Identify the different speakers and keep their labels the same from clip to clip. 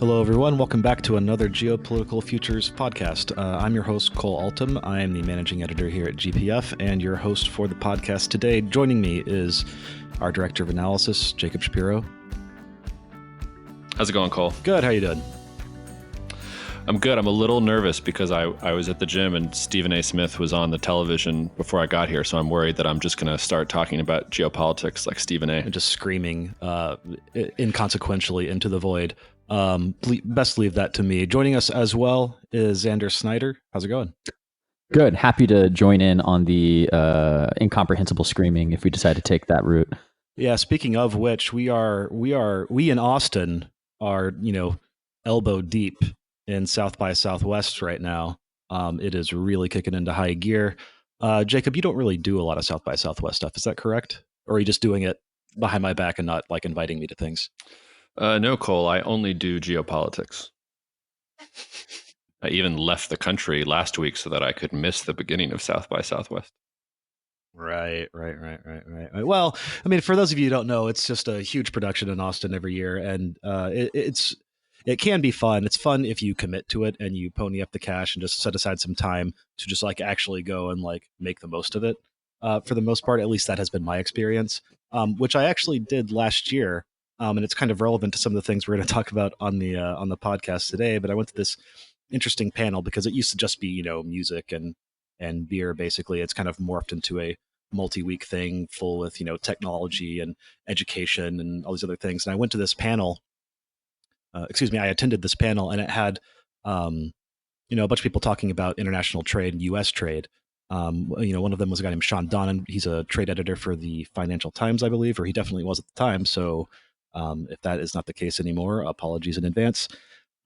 Speaker 1: Hello, everyone. Welcome back to another Geopolitical Futures podcast. I'm your host, Cole Altum. I am the managing editor here at GPF and your host for the podcast today. Joining me is our director of analysis, Jacob Shapiro.
Speaker 2: How's it going, Cole?
Speaker 1: Good. How you doing?
Speaker 2: I'm good. I'm a little nervous because I was at the gym and Stephen A. Smith was on the television before I got here. So I'm worried that I'm just going to start talking about geopolitics like Stephen A.
Speaker 1: And just screaming inconsequentially into the void. Best leave that to me. Joining us as well is Xander Snyder. How's it going?
Speaker 3: Good. Happy to join in on the incomprehensible screaming if we decide to take that route.
Speaker 1: Yeah. Speaking of which, we in Austin are, elbow deep in South by Southwest right now. It is really kicking into high gear. Jacob, you don't really do a lot of South by Southwest stuff. Is that correct? Or are you just doing it behind my back and not like inviting me to things?
Speaker 2: No, Cole, I only do geopolitics. I even left the country last week so that I could miss the beginning of South by Southwest.
Speaker 1: Right. Well, I mean, for those of you who don't know, it's just a huge production in Austin every year, and it can be fun. It's fun if you commit to it and you pony up the cash and just set aside some time to just like actually go and like make the most of it. For the most part, at least that has been my experience, which I actually did last year. And it's kind of relevant to some of the things we're going to talk about on the podcast today. But I went to this interesting panel because it used to just be, music and beer. Basically, it's kind of morphed into a multi-week thing full with, technology and education and all these other things. And I went to this panel. I attended this panel, and it had, a bunch of people talking about international trade and U.S. trade. One of them was a guy named Sean Donnan. He's a trade editor for the Financial Times, I believe, or he definitely was at the time. So if that is not the case anymore, apologies in advance.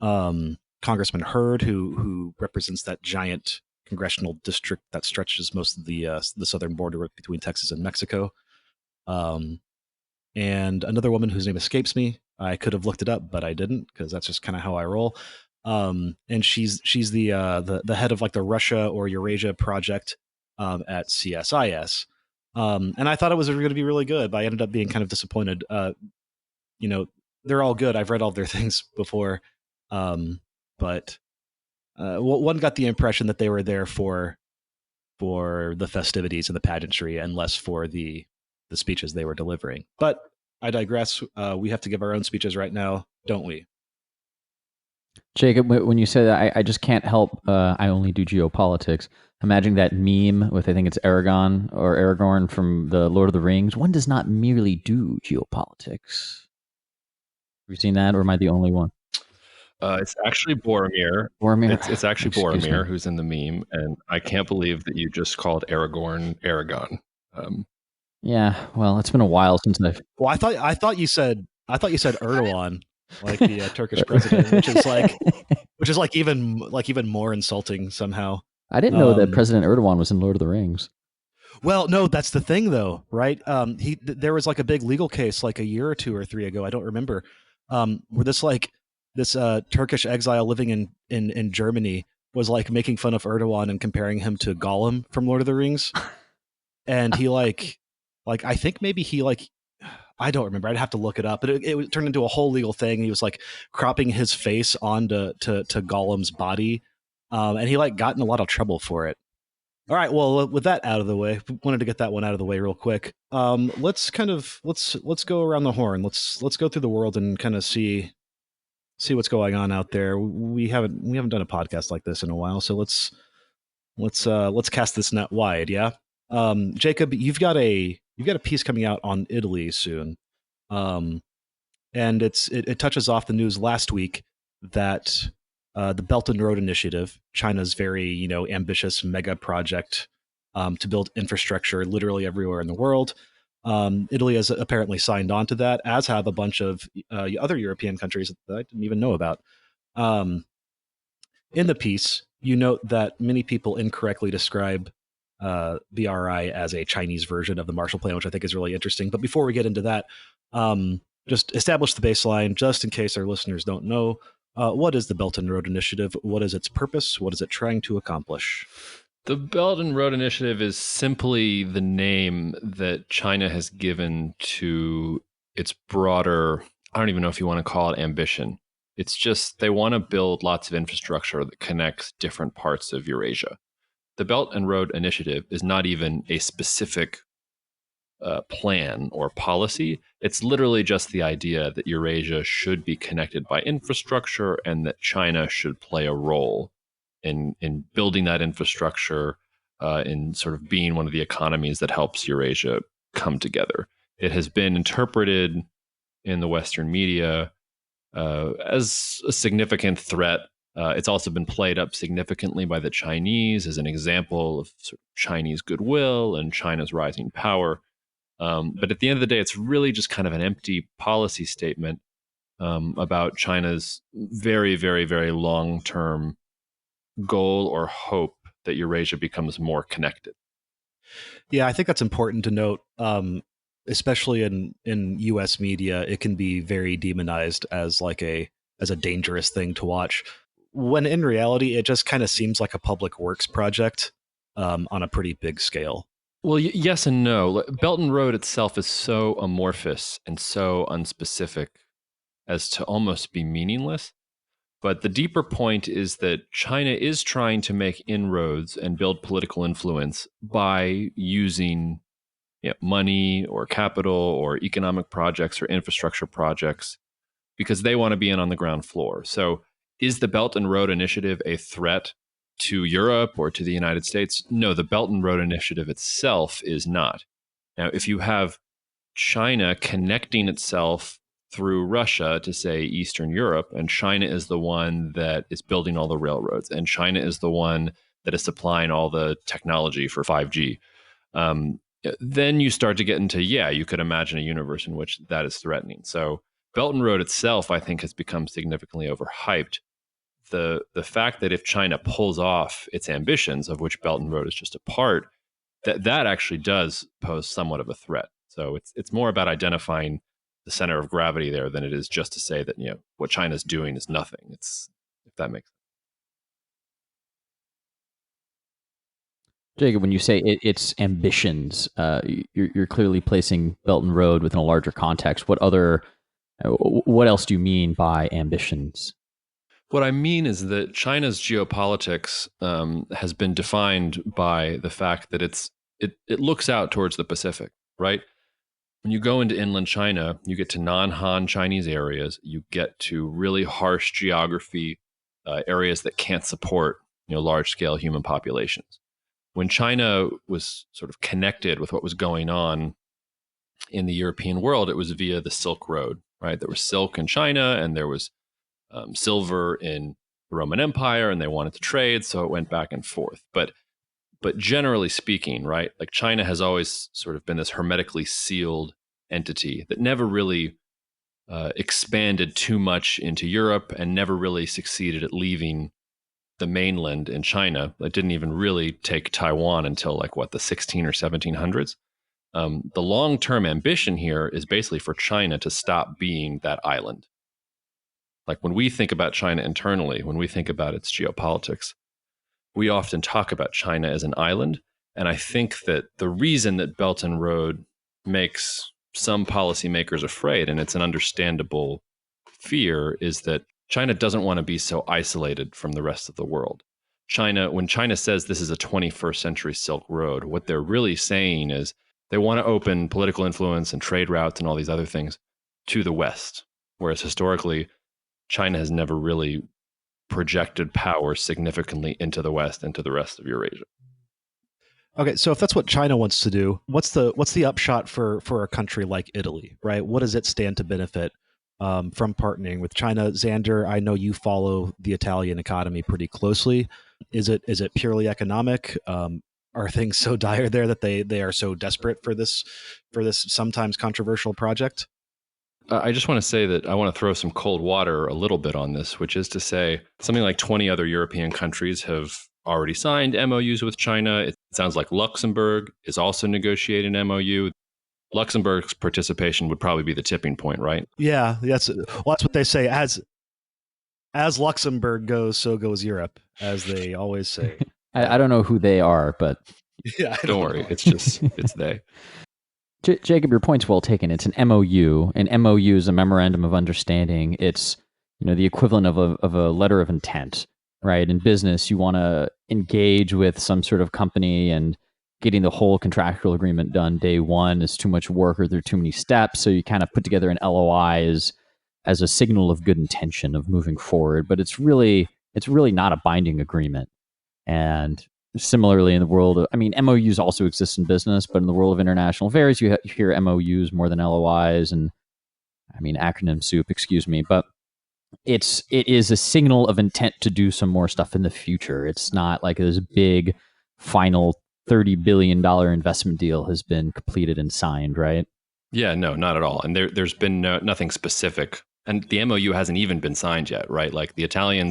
Speaker 1: Congressman Hurd, who represents that giant congressional district that stretches most of the southern border between Texas and Mexico. And another woman whose name escapes me. I could have looked it up, but I didn't because that's just kind of how I roll. And she's the head of like the Russia or Eurasia project at CSIS. And I thought it was going to be really good, but I ended up being kind of disappointed. They're all good. I've read all their things before, but one got the impression that they were there for the festivities and the pageantry and less for the speeches they were delivering. But I digress. We have to give our own speeches right now, don't we?
Speaker 3: Jacob, when you say that, I just can't help. I only do geopolitics. Imagining that meme with, I think it's Aragorn from the Lord of the Rings. One does not merely do geopolitics. Have you seen that, or am I the only one?
Speaker 2: It's actually Boromir. It's actually Boromir who's in the meme, and I can't believe that you just called Aragorn Aragon.
Speaker 3: Yeah, well, it's been a while since I've.
Speaker 1: Well, I thought you said Erdogan, like the Turkish president, which is even more insulting somehow.
Speaker 3: I didn't know that President Erdogan was in Lord of the Rings.
Speaker 1: Well, no, that's the thing, though, right? There was like a big legal case like a year or two or three ago, I don't remember, where this Turkish exile living in Germany was like making fun of Erdogan and comparing him to Gollum from Lord of the Rings, and he like I think maybe he I don't remember. I'd have to look it up, but it turned into a whole legal thing. He was like cropping his face onto to Gollum's body, and he like got in a lot of trouble for it. All right. Well, with that out of the way, wanted to get that one out of the way real quick. Let's go around the horn. Let's go through the world and kind of see what's going on out there. We haven't done a podcast like this in a while, so let's cast this net wide. Yeah. Jacob, you've got a piece coming out on Italy soon, and it touches off the news last week that the Belt and Road Initiative, China's very ambitious mega project to build infrastructure literally everywhere in the world. Italy has apparently signed on to that, as have a bunch of other European countries that I didn't even know about. In the piece, you note that many people incorrectly describe BRI as a Chinese version of the Marshall Plan, which I think is really interesting. But before we get into that, just establish the baseline, just in case our listeners don't know. What is the Belt and Road Initiative? What is its purpose? What is it trying to accomplish?
Speaker 2: The Belt and Road Initiative is simply the name that China has given to its broader, I don't even know if you want to call it ambition. It's just they want to build lots of infrastructure that connects different parts of Eurasia. The Belt and Road Initiative is not even a specific plan or policy. It's literally just the idea that Eurasia should be connected by infrastructure and that China should play a role in building that infrastructure, in sort of being one of the economies that helps Eurasia come together. It has been interpreted in the Western media as a significant threat. It's also been played up significantly by the Chinese as an example of sort of Chinese goodwill and China's rising power. But at the end of the day, it's really just kind of an empty policy statement about China's very, very, very long-term goal or hope that Eurasia becomes more connected.
Speaker 1: Yeah, I think that's important to note, especially in U.S. media. It can be very demonized as a dangerous thing to watch, when in reality, it just kind of seems like a public works project on a pretty big scale.
Speaker 2: Well, yes and no. Belt and Road itself is so amorphous and so unspecific as to almost be meaningless. But the deeper point is that China is trying to make inroads and build political influence by using money or capital or economic projects or infrastructure projects because they want to be in on the ground floor. So is the Belt and Road Initiative a threat to Europe or to the United States? No, the Belt and Road Initiative itself is not. Now, if you have China connecting itself through Russia to, say, Eastern Europe, and China is the one that is building all the railroads, and China is the one that is supplying all the technology for 5G, then you start to get into, you could imagine a universe in which that is threatening. So Belt and Road itself, I think, has become significantly overhyped. The fact that if China pulls off its ambitions, of which Belt and Road is just a part, that actually does pose somewhat of a threat. So it's more about identifying the center of gravity there than it is just to say that what China's doing is nothing. It's, if that makes sense.
Speaker 3: Jacob, when you say it's ambitions, you're clearly placing Belt and Road within a larger context. What else do you mean by ambitions?
Speaker 2: What I mean is that China's geopolitics has been defined by the fact that it looks out towards the Pacific, right? When you go into inland China, you get to non-Han Chinese areas. You get to really harsh geography, areas that can't support large-scale human populations. When China was sort of connected with what was going on in the European world, it was via the Silk Road, right? There was silk in China, and there was silver in the Roman Empire, and they wanted to trade, so it went back and forth. But generally speaking, right, like China has always sort of been this hermetically sealed entity that never really expanded too much into Europe and never really succeeded at leaving the mainland in China. It didn't even really take Taiwan until the 16 or 1700s. The long-term ambition here is basically for China to stop being that island. Like when we think about China internally, when we think about its geopolitics, we often talk about China as an island. And I think that the reason that Belt and Road makes some policymakers afraid, and it's an understandable fear, is that China doesn't want to be so isolated from the rest of the world. When China says this is a 21st century Silk Road, what they're really saying is they want to open political influence and trade routes and all these other things to the West, whereas historically, China has never really projected power significantly into the West and to the rest of Eurasia.
Speaker 1: Okay, so if that's what China wants to do, what's the upshot for a country like Italy, right? What does it stand to benefit from partnering with China? Xander, I know you follow the Italian economy pretty closely. Is it purely economic? Are things so dire there that they are so desperate for this sometimes controversial project?
Speaker 2: I just want to say that I want to throw some cold water a little bit on this, which is to say something like 20 other European countries have already signed MOUs with China. It sounds like Luxembourg is also negotiating an MOU. Luxembourg's participation would probably be the tipping point, right?
Speaker 1: Yeah, that's what they say. As Luxembourg goes, so goes Europe, as they always say.
Speaker 3: I don't know who they are, but
Speaker 1: yeah,
Speaker 2: don't worry. It's they.
Speaker 3: Jacob, your point's well taken. It's an MOU. An MOU is a memorandum of understanding. It's the equivalent of a letter of intent, right? In business, you want to engage with some sort of company, and getting the whole contractual agreement done day one is too much work, or there are too many steps. So you kind of put together an LOI as a signal of good intention of moving forward, but it's really not a binding agreement. And similarly, in the world of, MOUs also exist in business, but in the world of international affairs, you hear MOUs more than LOIs, and acronym soup, excuse me, but it is a signal of intent to do some more stuff in the future. It's not like this big final $30 billion investment deal has been completed and signed, right?
Speaker 2: Yeah, no, not at all. And there's been nothing specific. And the MOU hasn't even been signed yet, right? Like the Italian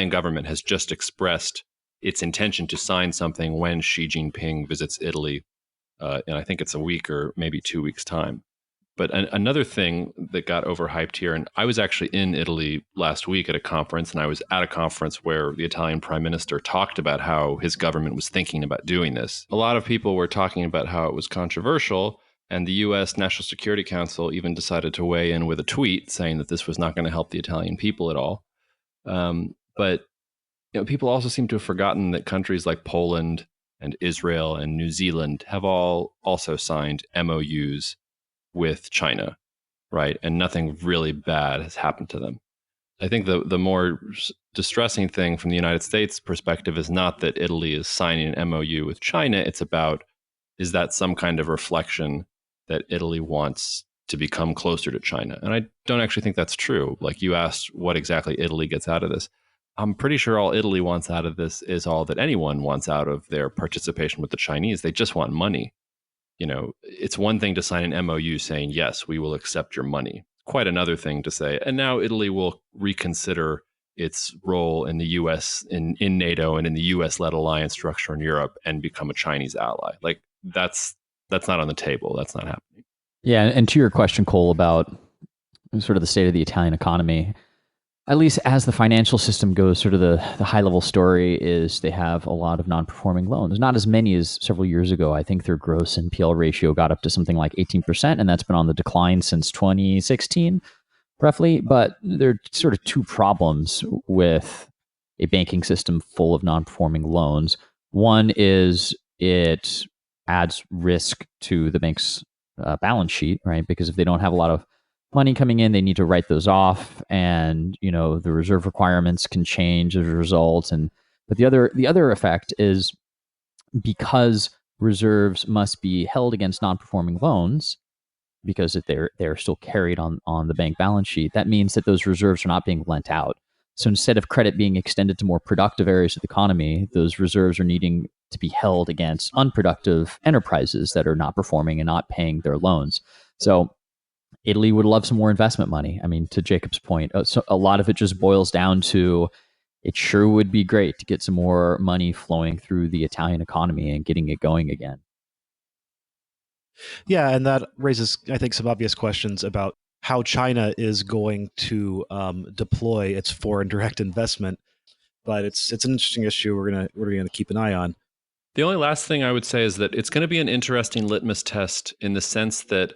Speaker 2: government has just expressed its intention to sign something when Xi Jinping visits Italy. And I think it's a week or maybe 2 weeks' time. But another thing that got overhyped here, and I was actually in Italy last week at a conference, and I was at a conference where the Italian prime minister talked about how his government was thinking about doing this. A lot of people were talking about how it was controversial, and the U.S. National Security Council even decided to weigh in with a tweet saying that this was not going to help the Italian people at all. But people also seem to have forgotten that countries like Poland and Israel and New Zealand have all also signed MOUs with China, right? And nothing really bad has happened to them. I think the more distressing thing from the United States perspective is not that Italy is signing an MOU with China. It's about, is that some kind of reflection that Italy wants to become closer to China? And I don't actually think that's true. Like, you asked what exactly Italy gets out of this. I'm pretty sure all Italy wants out of this is all that anyone wants out of their participation with the Chinese. They just want money. It's one thing to sign an MOU saying, yes, we will accept your money. Quite another thing to say, and now Italy will reconsider its role in the U.S., in NATO, and in the U.S.-led alliance structure in Europe, and become a Chinese ally. Like, that's not on the table. That's not happening.
Speaker 3: Yeah, and to your question, Cole, about sort of the state of the Italian economy, at least as the financial system goes, sort of the high-level story is they have a lot of non-performing loans. Not as many as several years ago. I think their gross NPL ratio got up to something like 18%, and that's been on the decline since 2016, roughly. But there are sort of two problems with a banking system full of non-performing loans. One is it adds risk to the bank's balance sheet, right? Because if they don't have a lot of money coming in, they need to write those off, and the reserve requirements can change as a result. But the other effect is, because reserves must be held against non-performing loans, because if they're still carried on the bank balance sheet, that means that those reserves are not being lent out. So instead of credit being extended to more productive areas of the economy, those reserves are needing to be held against unproductive enterprises that are not performing and not paying their loans. So Italy would love some more investment money. To Jacob's point, so a lot of it just boils down to, it sure would be great to get some more money flowing through the Italian economy and getting it going again.
Speaker 1: Yeah, and that raises, I think, some obvious questions about how China is going to deploy its foreign direct investment. But it's an interesting issue we're gonna keep an eye on.
Speaker 2: The only last thing I would say is that it's going to be an interesting litmus test, in the sense that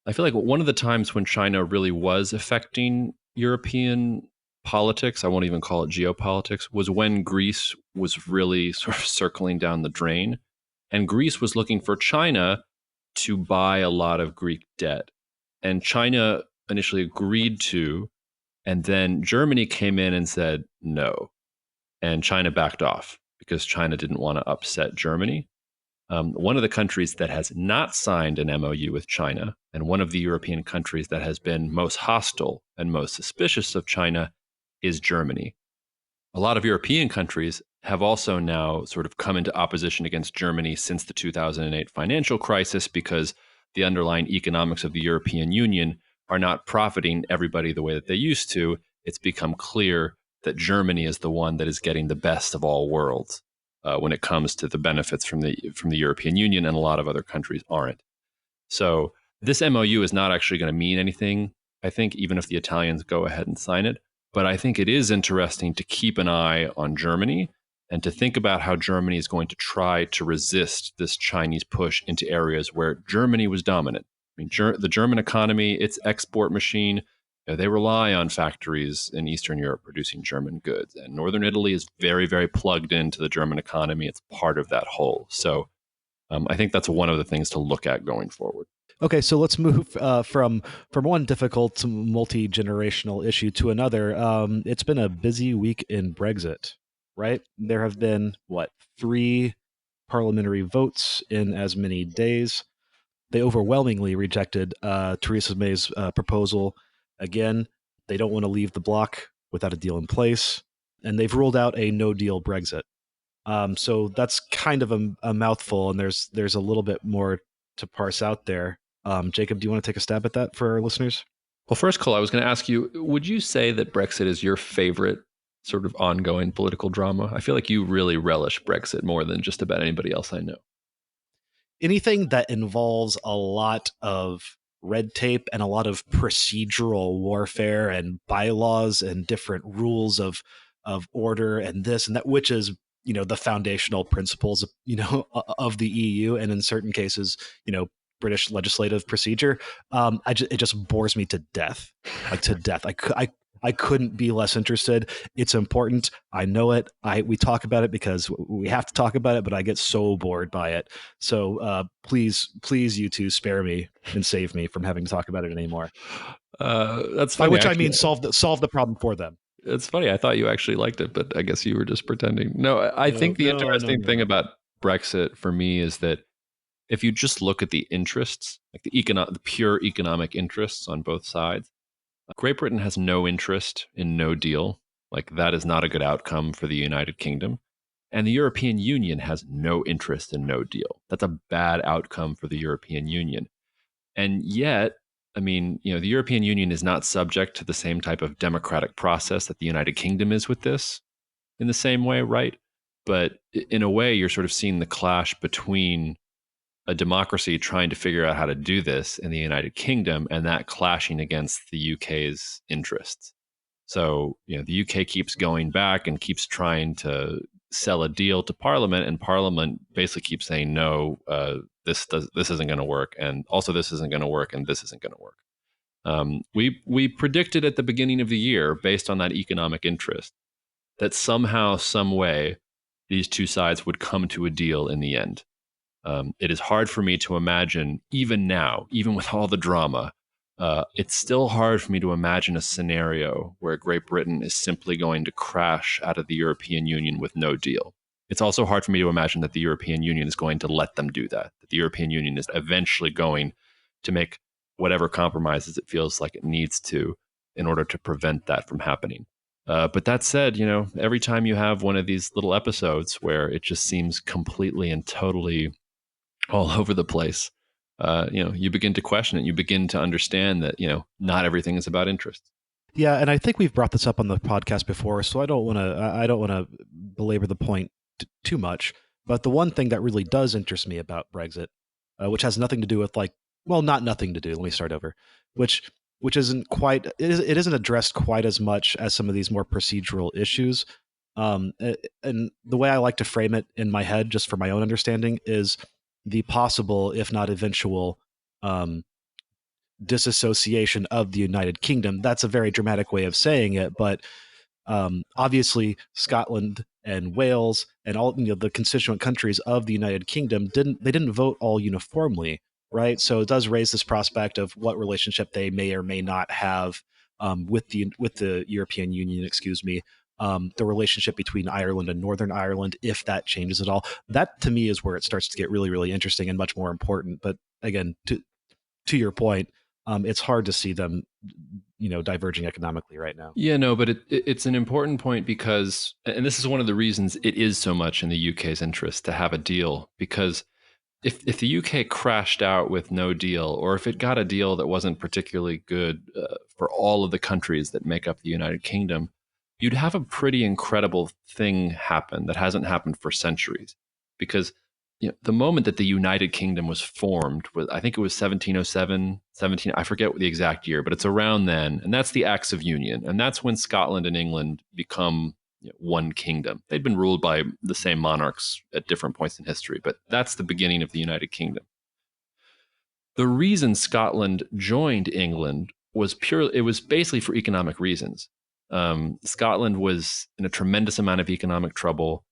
Speaker 2: I feel like one of the times when China really was affecting European politics, I won't even call it geopolitics, was when Greece was really sort of circling down the drain. And Greece was looking for China to buy a lot of Greek debt. And China initially agreed to, and then Germany came in and said no. And China backed off because China didn't want to upset Germany. One of the countries that has not signed an MOU with China, and one of the European countries that has been most hostile and most suspicious of China, is Germany. A lot of European countries have also now sort of come into opposition against Germany since the 2008 financial crisis, because the underlying economics of the European Union are not profiting everybody the way that they used to. It's become clear that Germany is the one that is getting the best of all worlds when it comes to the benefits from the European Union, and a lot of other countries aren't. So this MOU is not actually going to mean anything, I think, even if the Italians go ahead and sign it. But I think it is interesting to keep an eye on Germany, and to think about how Germany is going to try to resist this Chinese push into areas where Germany was dominant. The German economy, its export machine, They rely on factories in Eastern Europe producing German goods, and Northern Italy is very, very plugged into the German economy. It's part of that whole. So I think that's one of the things to look at going forward.
Speaker 1: Okay, so let's move from one difficult multi-generational issue to another. It's been a busy week in Brexit, right? There have been what, 3 parliamentary votes in as many days. They overwhelmingly rejected Theresa May's proposal. Again, they don't want to leave the bloc without a deal in place, and they've ruled out a no-deal Brexit. So that's kind of a mouthful, and there's a little bit more to parse out there. Jacob, do you want to take a stab at that for our listeners?
Speaker 2: Well, first, Cole, I was going to ask you, would you say that Brexit is your favorite sort of ongoing political drama? I feel like you really relish Brexit more than just about anybody else I know.
Speaker 1: Anything that involves a lot of red tape and a lot of procedural warfare and bylaws and different rules of order and this and that, which is the foundational principles of the EU, and in certain cases British legislative procedure. It just bores me to death, like to death. I couldn't be less interested. It's important. I know it. We talk about it because we have to talk about it, but I get so bored by it. So please, you two, spare me and save me from having to talk about it anymore.
Speaker 2: That's funny.
Speaker 1: By which I mean solve the problem for them.
Speaker 2: It's funny. I thought you actually liked it, but I guess you were just pretending. No, I think the interesting thing about Brexit for me is that if you just look at the interests, like the pure economic interests on both sides, Great Britain has no interest in no deal. Like, that is not a good outcome for the United Kingdom. And the European Union has no interest in no deal. That's a bad outcome for the European Union. And yet, I mean, the European Union is not subject to the same type of democratic process that the United Kingdom is with this in the same way, right? But in a way, you're sort of seeing the clash between a democracy trying to figure out how to do this in the United Kingdom and that clashing against the UK's interests. So, the UK keeps going back and keeps trying to sell a deal to Parliament, and Parliament basically keeps saying, no, this isn't going to work, and also this isn't going to work, and this isn't going to work. We predicted at the beginning of the year, based on that economic interest, that somehow, some way, these two sides would come to a deal in the end. It is hard for me to imagine, even now, even with all the drama, it's still hard for me to imagine a scenario where Great Britain is simply going to crash out of the European Union with no deal. It's also hard for me to imagine that the European Union is going to let them do that the European Union is eventually going to make whatever compromises it feels like it needs to in order to prevent that from happening. But that said, every time you have one of these little episodes where it just seems completely and totally all over the place, you begin to question it. You begin to understand that, not everything is about interest.
Speaker 1: Yeah, and I think we've brought this up on the podcast before, so I don't want to belabor the point too much. But the one thing that really does interest me about Brexit, which has nothing to do with not nothing to do. Let me start over. Which isn't quite it isn't addressed quite as much as some of these more procedural issues. And the way I like to frame it in my head, just for my own understanding, is the possible, if not eventual, disassociation of the United Kingdom. That's a very dramatic way of saying it, but obviously Scotland and Wales and all the constituent countries of the United Kingdom didn't vote all uniformly, right? So it does raise this prospect of what relationship they may or may not have with the European Union. The relationship between Ireland and Northern Ireland, if that changes at all. That to me is where it starts to get really, really interesting and much more important. But again, to your point, it's hard to see them, diverging economically right now.
Speaker 2: Yeah, no, but it's an important point because, and this is one of the reasons it is so much in the UK's interest to have a deal, because if the UK crashed out with no deal, or if it got a deal that wasn't particularly good for all of the countries that make up the United Kingdom, you'd have a pretty incredible thing happen that hasn't happened for centuries. Because the moment that the United Kingdom was formed, I think it was 1707, I forget the exact year, but it's around then. And that's the Acts of Union. And that's when Scotland and England become one kingdom. They'd been ruled by the same monarchs at different points in history, but that's the beginning of the United Kingdom. The reason Scotland joined England was pure. It was basically for economic reasons. Scotland was in a tremendous amount of economic trouble,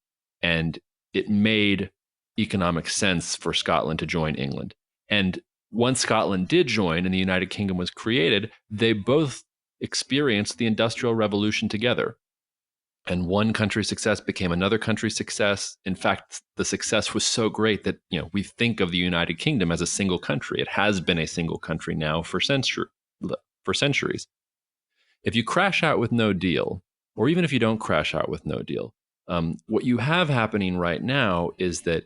Speaker 2: and it made economic sense for Scotland to join England. And once Scotland did join and the United Kingdom was created, they both experienced the Industrial Revolution together. And one country's success became another country's success. In fact, the success was so great that we think of the United Kingdom as a single country. It has been a single country now for centuries. If you crash out with no deal, or even if you don't crash out with no deal, what you have happening right now is that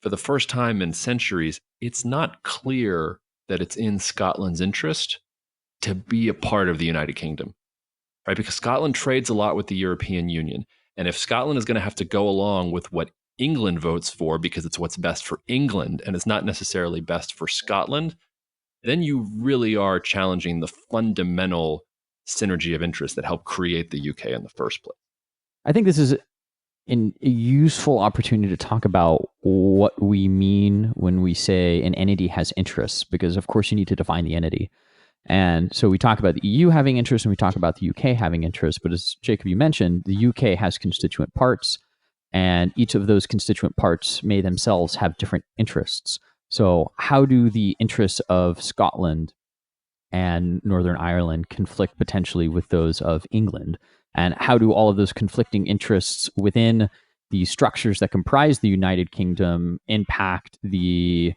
Speaker 2: for the first time in centuries, it's not clear that it's in Scotland's interest to be a part of the United Kingdom, right? Because Scotland trades a lot with the European Union. And if Scotland is going to have to go along with what England votes for because it's what's best for England and it's not necessarily best for Scotland, then you really are challenging the fundamental synergy of interest that helped create the UK in the first place.
Speaker 3: I think this is a useful opportunity to talk about what we mean when we say an entity has interests, because of course you need to define the entity. And so we talk about the EU having interests and we talk about the UK having interests. But as Jacob, you mentioned, the UK has constituent parts, and each of those constituent parts may themselves have different interests. So how do the interests of Scotland and Northern Ireland conflict potentially with those of England? And how do all of those conflicting interests within the structures that comprise the United Kingdom impact the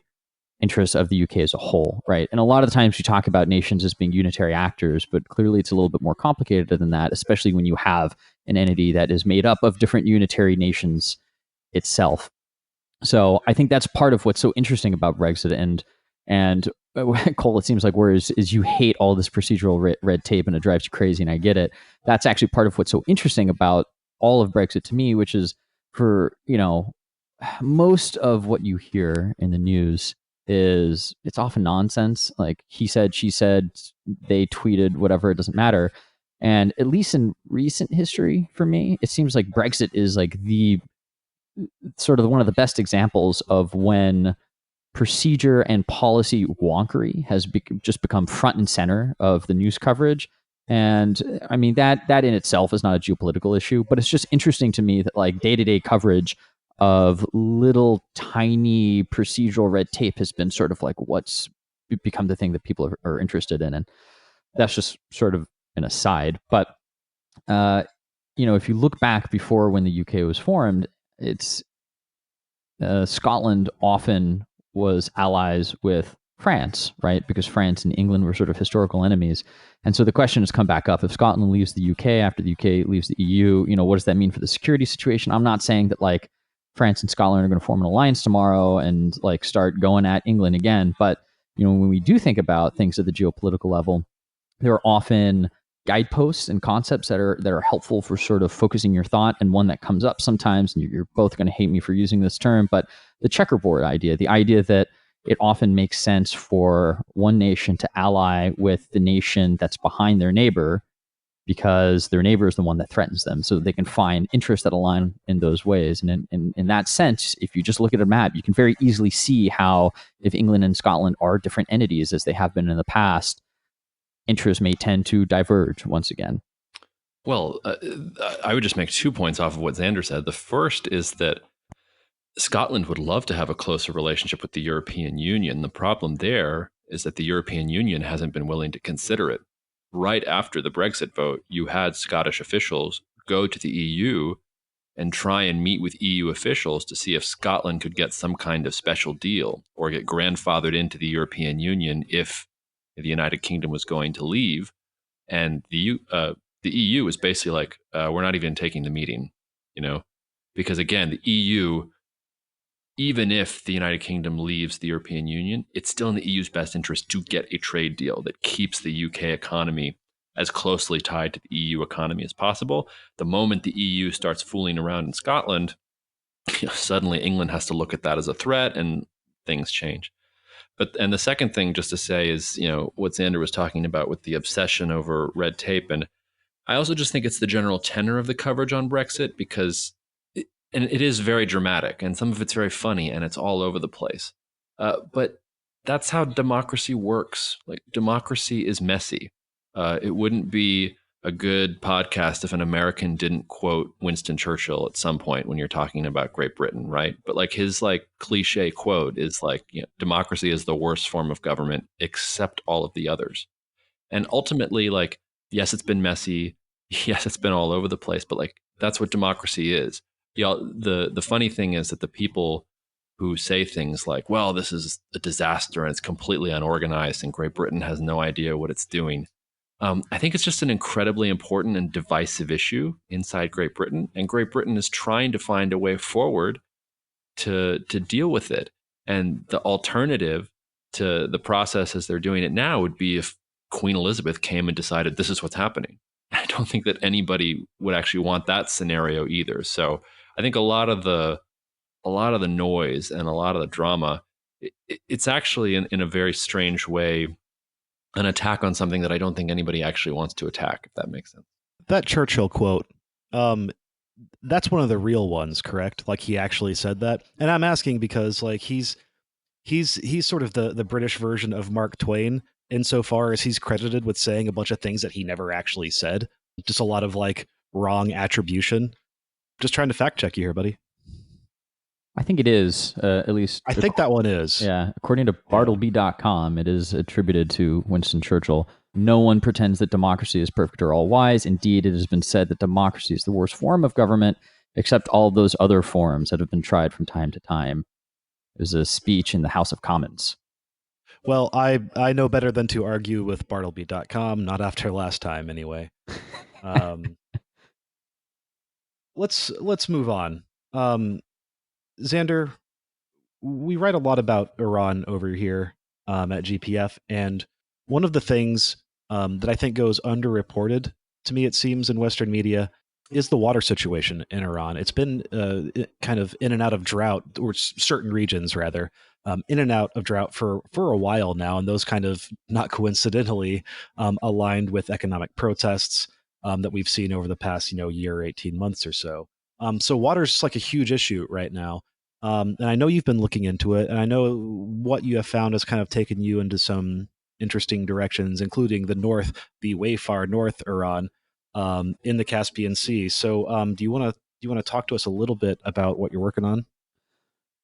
Speaker 3: interests of the UK as a whole, right? And a lot of the times you talk about nations as being unitary actors, but clearly it's a little bit more complicated than that, especially when you have an entity that is made up of different unitary nations itself. So I think that's part of what's so interesting about Brexit. And Cole, it seems like whereas is you hate all this procedural red tape and it drives you crazy, and I get it. That's actually part of what's so interesting about all of Brexit to me, which is for, most of what you hear in the news is it's often nonsense. Like he said, she said, they tweeted, whatever, it doesn't matter. And at least in recent history for me, it seems like Brexit is like the sort of one of the best examples of when procedure and policy wonkery has just become front and center of the news coverage. And I mean, that in itself is not a geopolitical issue, but it's just interesting to me that like day-to-day coverage of little tiny procedural red tape has been sort of like what's become the thing that people are interested in. And that's just sort of an aside. But, if you look back before when the UK was formed, it's Scotland often was allies with France, right? Because France and England were sort of historical enemies. And so the question has come back up. If Scotland leaves the UK after the UK leaves the EU, what does that mean for the security situation? I'm not saying that like France and Scotland are going to form an alliance tomorrow and like start going at England again. But, when we do think about things at the geopolitical level, there are often guideposts and concepts that are helpful for sort of focusing your thought. And one that comes up sometimes, and you're both going to hate me for using this term, but the checkerboard idea, the idea that it often makes sense for one nation to ally with the nation that's behind their neighbor because their neighbor is the one that threatens them, so that they can find interests that align in those ways. And in that sense, if you just look at a map, you can very easily see how if England and Scotland are different entities as they have been in the past, interests may tend to diverge once again.
Speaker 2: Well, I would just make 2 points off of what Xander said. The first is that Scotland would love to have a closer relationship with the European Union. The problem there is that the European Union hasn't been willing to consider it. Right after the Brexit vote, you had Scottish officials go to the EU and try and meet with EU officials to see if Scotland could get some kind of special deal or get grandfathered into the European Union if the United Kingdom was going to leave. And the EU is basically like, we're not even taking the meeting, because again, the EU, even if the United Kingdom leaves the European Union, it's still in the EU's best interest to get a trade deal that keeps the UK economy as closely tied to the EU economy as possible. The moment the EU starts fooling around in Scotland, suddenly England has to look at that as a threat and things change. And the second thing just to say is, what Xander was talking about with the obsession over red tape. And I also just think it's the general tenor of the coverage on Brexit because it is very dramatic and some of it's very funny and it's all over the place. But that's how democracy works. Like democracy is messy. It wouldn't be a good podcast if an American didn't quote Winston Churchill at some point when you're talking about Great Britain, right? But like his like cliche quote is like, democracy is the worst form of government except all of the others. And ultimately, like, yes, it's been messy. Yes, it's been all over the place, but like that's what democracy is. The funny thing is that the people who say things like, well, this is a disaster and it's completely unorganized and Great Britain has no idea what it's doing. I think it's just an incredibly important and divisive issue inside Great Britain, and Great Britain is trying to find a way forward to deal with it. And the alternative to the process as they're doing it now would be if Queen Elizabeth came and decided this is what's happening. I don't think that anybody would actually want that scenario either. So I think a lot of the noise and a lot of the drama, it's actually in a very strange way an attack on something that I don't think anybody actually wants to attack, if that makes sense.
Speaker 1: That Churchill quote, that's one of the real ones, correct? Like he actually said that. And I'm asking because like he's sort of the British version of Mark Twain insofar as he's credited with saying a bunch of things that he never actually said. Just a lot of like wrong attribution. Just trying to fact check you here, buddy.
Speaker 3: I think it is, at least.
Speaker 1: I think that one is.
Speaker 3: Yeah. According to Bartleby.com, it is attributed to Winston Churchill. No one pretends that democracy is perfect or all wise. Indeed, it has been said that democracy is the worst form of government, except all of those other forms that have been tried from time to time. It was a speech in the House of Commons.
Speaker 1: Well, I know better than to argue with Bartleby.com, not after last time anyway. Let's move on. Xander, we write a lot about Iran over here at GPF, and one of the things that I think goes underreported, to me it seems, in Western media, is the water situation in Iran. It's been kind of in and out of drought, or certain regions rather, in and out of drought for a while now, and those kind of, not coincidentally, aligned with economic protests that we've seen over the past year, 18 months or so. So water is like a huge issue right now. And I know you've been looking into it, and I know what you have found has kind of taken you into some interesting directions, including the way far north Iran, in the Caspian Sea. So do you want to talk to us a little bit about what you're working on?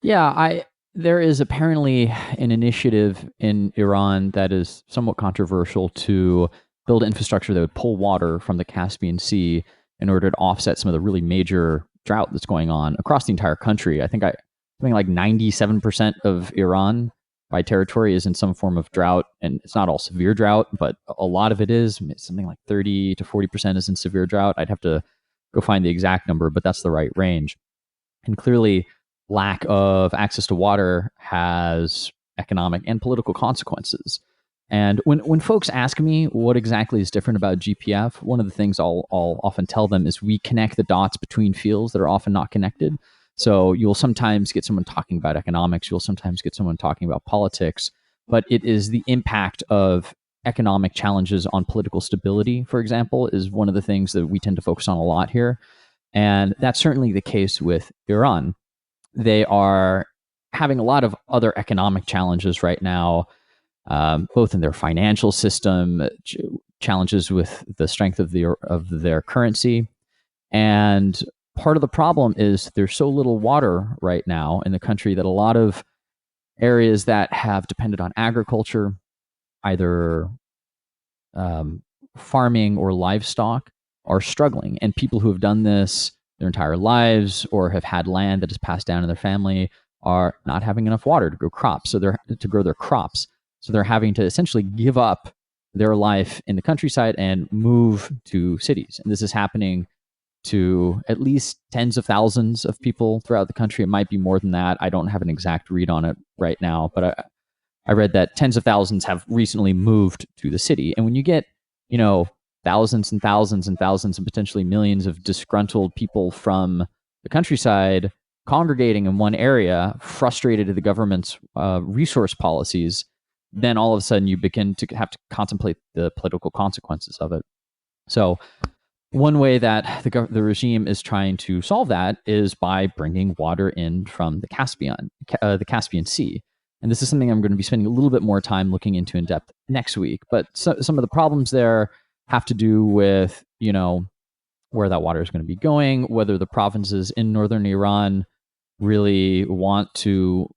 Speaker 3: Yeah, there is apparently an initiative in Iran that is somewhat controversial to build infrastructure that would pull water from the Caspian Sea in order to offset some of the really major drought that's going on across the entire country. I think something like 97% of Iran by territory is in some form of drought, and it's not all severe drought, but a lot of it is. Something like 30 to 40% is in severe drought. I'd have to go find the exact number, but that's the right range. And clearly, lack of access to water has economic and political consequences. And when folks ask me what exactly is different about GPF, one of the things I'll often tell them is we connect the dots between fields that are often not connected. So you'll sometimes get someone talking about economics, you'll sometimes get someone talking about politics, but it is the impact of economic challenges on political stability, for example, is one of the things that we tend to focus on a lot here. And that's certainly the case with Iran. They are having a lot of other economic challenges right now, both in their financial system, challenges with the strength of their currency. And part of the problem is there's so little water right now in the country that a lot of areas that have depended on agriculture, either farming or livestock, are struggling. And people who have done this their entire lives or have had land that is passed down in their family are not having enough water to grow crops. So to grow their crops. So they're having to essentially give up their life in the countryside and move to cities. And this is happening to at least tens of thousands of people throughout the country. It might be more than that. I don't have an exact read on it right now, but I read that tens of thousands have recently moved to the city. And when you get, thousands and thousands and thousands and potentially millions of disgruntled people from the countryside congregating in one area, frustrated at the government's resource policies, then all of a sudden you begin to have to contemplate the political consequences of it. So one way that the regime is trying to solve that is by bringing water in from the Caspian Sea. And this is something I'm going to be spending a little bit more time looking into in depth next week. But some of the problems there have to do with, where that water is going to be going, whether the provinces in northern Iran really want to,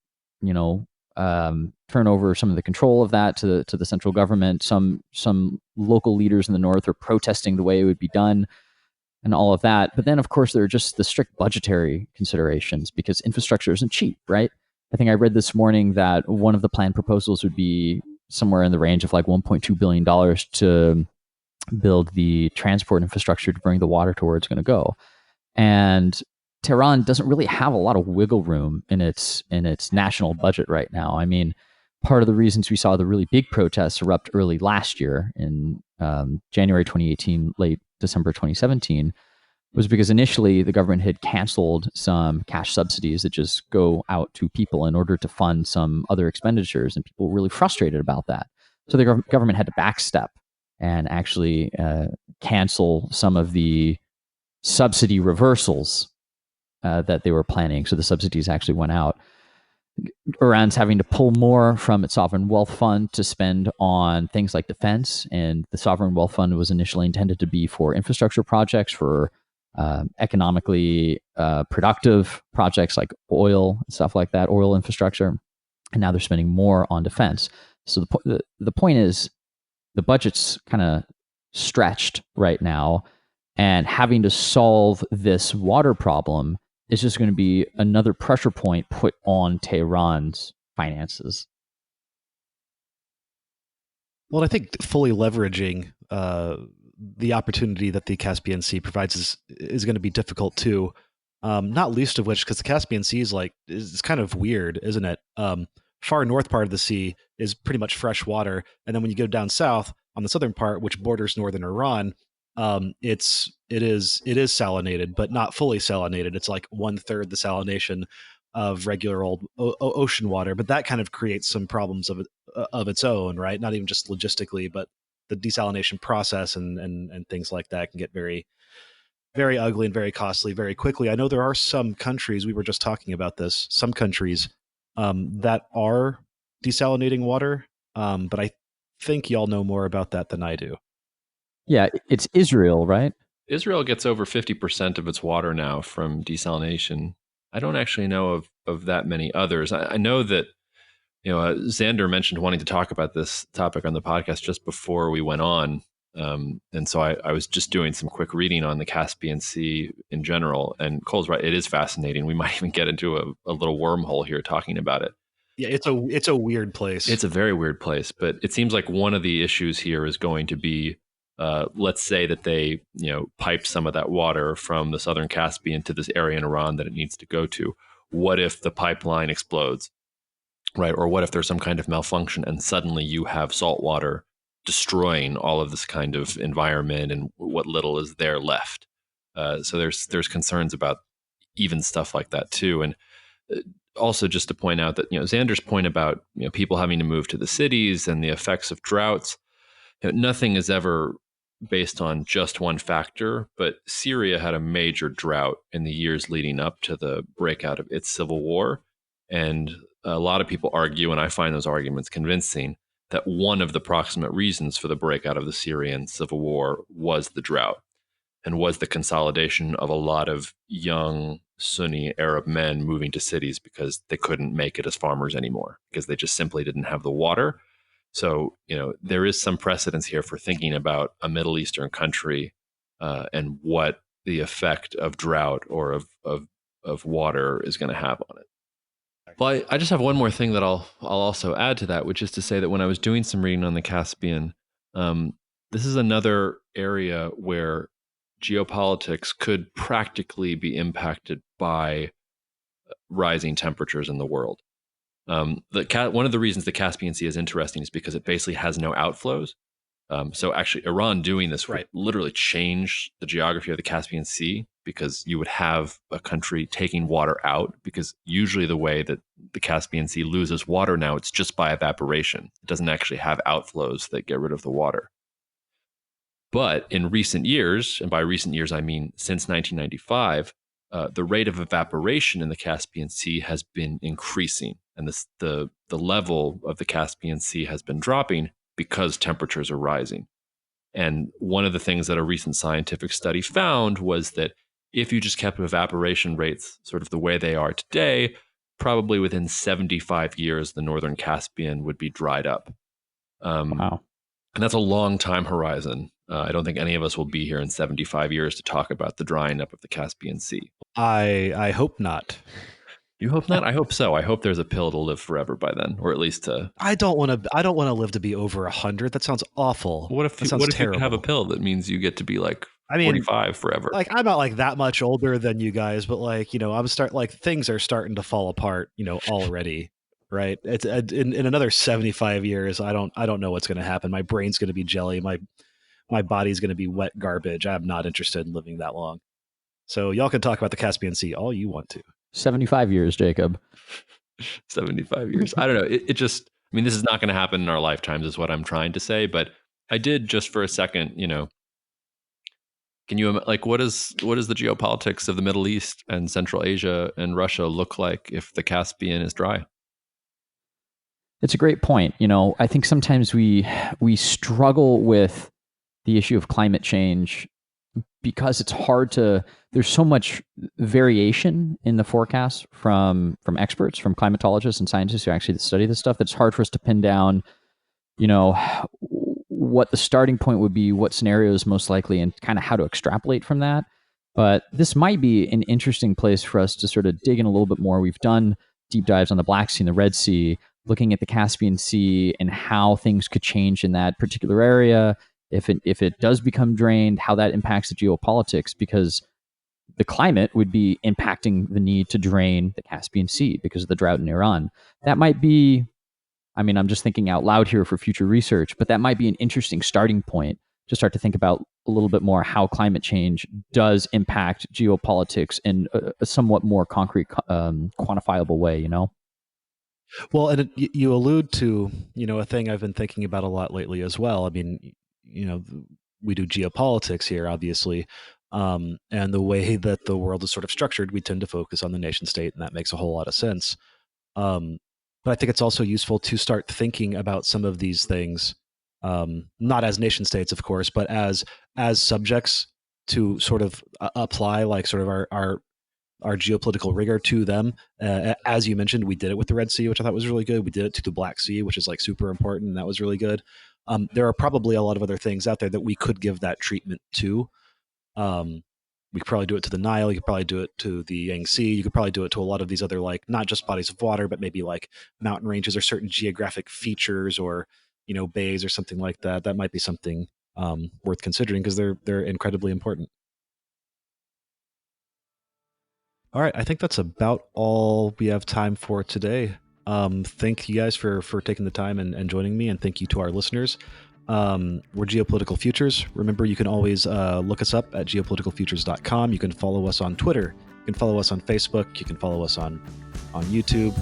Speaker 3: turn over some of the control of that to the central government. Some local leaders in the north are protesting the way it would be done, and all of that. But then, of course, there are just the strict budgetary considerations because infrastructure isn't cheap, right? I think I read this morning that one of the planned proposals would be somewhere in the range of like $1.2 billion to build the transport infrastructure to bring the water to where it's going to go. And Tehran doesn't really have a lot of wiggle room in its national budget right now. I mean, part of the reasons we saw the really big protests erupt early last year in January 2018, late December 2017, was because initially the government had canceled some cash subsidies that just go out to people in order to fund some other expenditures, and people were really frustrated about that. So the government had to backstep and actually cancel some of the subsidy reversals that they were planning. So the subsidies actually went out. Iran's having to pull more from its sovereign wealth fund to spend on things like defense. And the sovereign wealth fund was initially intended to be for infrastructure projects, for economically productive projects like oil and stuff like that, oil infrastructure. And now they're spending more on defense. So the point is, the budget's kind of stretched right now, and having to solve this water problem is just going to be another pressure point put on Tehran's finances.
Speaker 1: Well, I think fully leveraging the opportunity that the Caspian Sea provides is going to be difficult too. Not least of which because the Caspian Sea is kind of weird, isn't it? Far north part of the sea is pretty much fresh water, and then when you go down south on the southern part, which borders northern Iran, it is salinated, but not fully salinated. It's like 1/3 the salination of regular old ocean water, but that kind of creates some problems of its own, right? Not even just logistically, but the desalination process and things like that can get very, very ugly and very costly very quickly. I know there are some countries, we were just talking about this, some countries that are desalinating water, but I think y'all know more about that than I do.
Speaker 3: Yeah, it's Israel, right?
Speaker 2: Israel gets over 50% of its water now from desalination. I don't actually know of that many others. I know that Xander mentioned wanting to talk about this topic on the podcast just before we went on. And so I was just doing some quick reading on the Caspian Sea in general. And Cole's right, it is fascinating. We might even get into a little wormhole here talking about it.
Speaker 1: Yeah, it's a weird place.
Speaker 2: It's a very weird place, but it seems like one of the issues here is going to be, let's say that they pipe some of that water from the southern Caspian to this area in Iran that it needs to go to. What if the pipeline explodes, right? Or what if there's some kind of malfunction and suddenly you have salt water destroying all of this kind of environment and what little is there left? So there's concerns about even stuff like that too. And also just to point out that Xander's point about people having to move to the cities and the effects of droughts, nothing is ever based on just one factor, but Syria had a major drought in the years leading up to the breakout of its civil war. And a lot of people argue, and I find those arguments convincing, that one of the proximate reasons for the breakout of the Syrian civil war was the drought and was the consolidation of a lot of young Sunni Arab men moving to cities because they couldn't make it as farmers anymore because they just simply didn't have the water. So, there is some precedence here for thinking about a Middle Eastern country and what the effect of drought or of water is going to have on it. Well, I just have one more thing that I'll also add to that, which is to say that when I was doing some reading on the Caspian, this is another area where geopolitics could practically be impacted by rising temperatures in the world. One of the reasons the Caspian Sea is interesting is because it basically has no outflows. So actually, Iran doing this would literally change the geography of the Caspian Sea because you would have a country taking water out, because usually the way that the Caspian Sea loses water now, it's just by evaporation. It doesn't actually have outflows that get rid of the water. But in recent years, and by recent years I mean since 1995, the rate of evaporation in the Caspian Sea has been increasing. and the level of the Caspian Sea has been dropping because temperatures are rising. And one of the things that a recent scientific study found was that if you just kept evaporation rates sort of the way they are today, probably within 75 years, the northern Caspian would be dried up.
Speaker 3: Wow.
Speaker 2: And that's a long time horizon. I don't think any of us will be here in 75 years to talk about the drying up of the Caspian Sea.
Speaker 1: I hope not.
Speaker 2: You hope not? I hope so. I hope there's a pill to live forever by then, or at least to.
Speaker 1: I don't want to live to be over 100. That sounds awful.
Speaker 2: What if
Speaker 1: you
Speaker 2: can have a pill that means you get to be like 45 forever?
Speaker 1: Like, I'm not like that much older than you guys, but like, things are starting to fall apart, already. Right. It's in another 75 years. I don't know what's going to happen. My brain's going to be jelly. My body's going to be wet garbage. I'm not interested in living that long. So y'all can talk about the Caspian Sea all you want to.
Speaker 3: 75 years, Jacob.
Speaker 2: 75 years. I don't know. It just, I mean, this is not going to happen in our lifetimes is what I'm trying to say. But I did just for a second, can you, like, what is the geopolitics of the Middle East and Central Asia and Russia look like if the Caspian is dry?
Speaker 3: It's a great point. I think sometimes we struggle with the issue of climate change because it's hard to, there's so much variation in the forecast from experts, from climatologists and scientists who actually study this stuff, that it's hard for us to pin down, what the starting point would be, what scenario is most likely, and kind of how to extrapolate from that. But this might be an interesting place for us to sort of dig in a little bit more. We've done deep dives on the Black Sea and the Red Sea, looking at the Caspian Sea and how things could change in that particular area. If it does become drained, how that impacts the geopolitics, because the climate would be impacting the need to drain the Caspian Sea because of the drought in Iran. That might be, I mean, I'm just thinking out loud here for future research, but that might be an interesting starting point to start to think about a little bit more how climate change does impact geopolitics in a somewhat more concrete, quantifiable way,
Speaker 1: Well, and you allude to, a thing I've been thinking about a lot lately as well. I mean, we do geopolitics here, obviously. And the way that the world is sort of structured, we tend to focus on the nation state, and that makes a whole lot of sense. But I think it's also useful to start thinking about some of these things, not as nation states, of course, but as subjects to sort of apply like sort of our geopolitical rigor to them. As you mentioned, we did it with the Red Sea, which I thought was really good. We did it to the Black Sea, which is like super important, and that was really good. There are probably a lot of other things out there that we could give that treatment to. We could probably do it to the Nile. You could probably do it to the Yangtze. You could probably do it to a lot of these other, like, not just bodies of water, but maybe like mountain ranges or certain geographic features or, bays or something like that. That might be something worth considering because they're incredibly important. All right, I think that's about all we have time for today. Thank you guys for taking the time and joining me, and thank you to our listeners. We're Geopolitical Futures. Remember, you can always look us up at geopoliticalfutures.com. You can follow us on Twitter. You can follow us on Facebook. You can follow us on YouTube.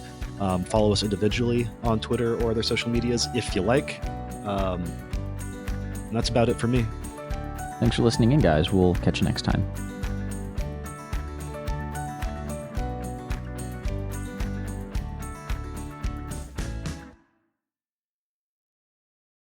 Speaker 1: Follow us individually on Twitter or other social medias if you like. And that's about it for me.
Speaker 3: Thanks for listening in, guys. We'll catch you next time.